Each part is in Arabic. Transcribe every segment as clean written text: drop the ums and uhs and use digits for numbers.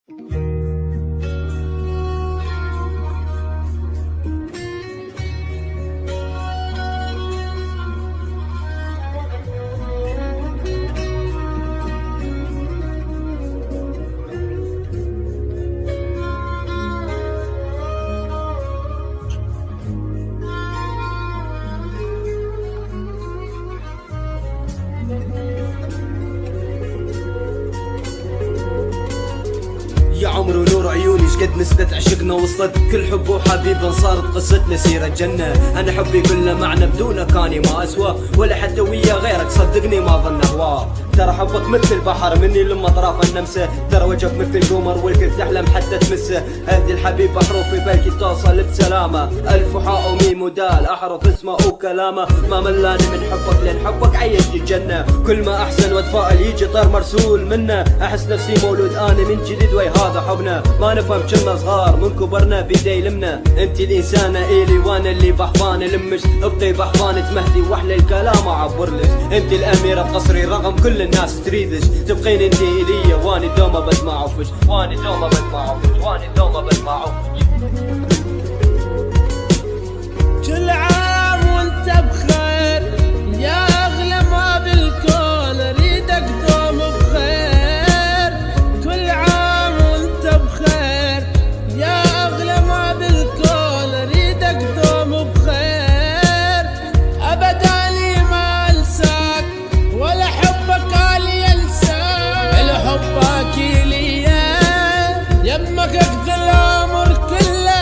يا عمر ونور عيوني شقد نسبة عشقنا وصلت كل حب وحبيب صارت قصتنا سيرة جنة. أنا حبي كله معنى بدونك أني ما أسوى ولا حتى ويا غيرك صدقني ما ظن أهواه. ترى حبك مثل البحر مني لما طراف النمسة، ترى وجهك مثل القمر والكل تحلم حتى تمسه. أهدي الحبيب بحروفي بالكي توصل بسلامة، ألف وحاء وميم ودال أحرف اسمه وكلامه. ما ملاني من حبك لأن حبك عيشني الجنة، كل ما أحسن وأتفائل يجي طير مرسول منه. أحس نفسي مولود أنا من جديد وي هذا حبنا، ما نفهم كنا صغار من كبرنا بيدي يلمنا. انت الإنسانة إلي وانا اللي بحضان لمش، ابقي بحضانة مهدي واحلى الكلام أعبرلش. انت الأميرة بقصري رغم كل الناس تريدش، تبقين انت إلي واني دوما بسمع وفش، واني دوما بسمع وفش، واني دوما بسمع وفش. كل عام وانت بخير يا اغلى ما بالكون، اريدك دوم بخير. كل عام وانت بخير يا اغلى ما بالكون، اريدك دوم بخير. ابدا لي ما انساك ولا حبك علي انساك، الحبك لي يمك اقضي العمر كله،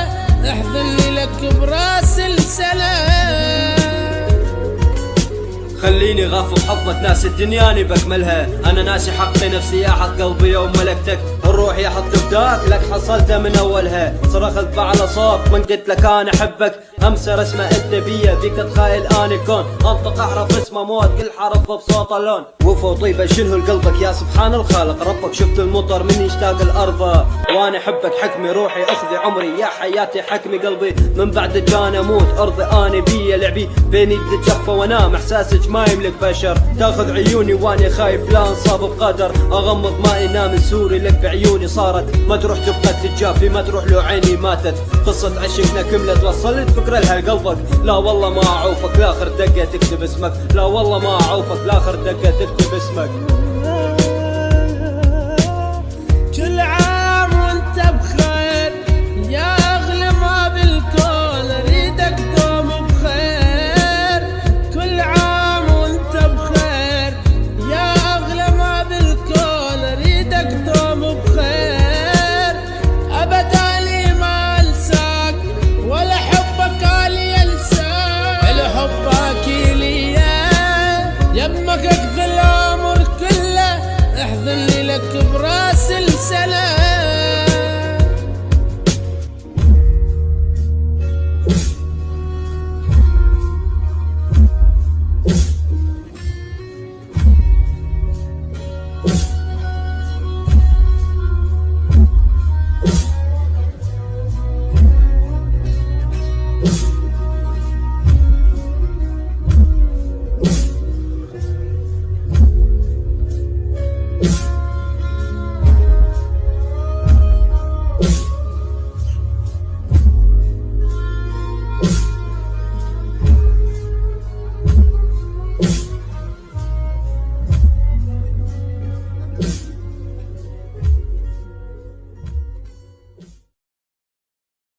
احضني لك براس السلام. خليني غافل حظك ناس الدنيا بكملها، انا ناسي حقي نفسي يا حق قلبي يوم ملكتك. الروح يا حط فداك لك حصلتها من اولها، صرخت على صوت من قلت لك انا احبك. همسه رسمه انت بيا بيك اتخيل اني الكون، انطق اعرف اسمه موت كل حرف بصوت اللون. وفا وطيبه شنو لقلبك يا سبحان الخالق، ربك شفت المطر من يشتاق الارض وانا احبك. حكمي روحي اخذي عمري يا حياتي، حكمي قلبي من بعد كان اموت. ارضي اني بيا لعبي بيني تتجفى وانام، احساسك ما يملك بشر. تاخذ عيوني واني خايف لا انصاب بقدر، اغمض ما ينام السوري لك بعيوني صارت. ما تروح تبقى تتجافي ما تروح لو عيني ماتت، قصة عشقنا كملت وصلت فكرة لها قلبك. لا والله ما اعوفك لاخر دقة تكتب اسمك، لا والله ما اعوفك لاخر دقة تكتب اسمك. كل عام وانت بخير يا اغلى ما بالكون، اريدك دوم بخير. كل عام وانت بخير يا اغلى ما بالكون، اريدك دوم بخير. ابدا لي ما انساك ولا حبك علي انساك، الحبك لي يمك اقضي العمر كله، احضني لك براس السلام.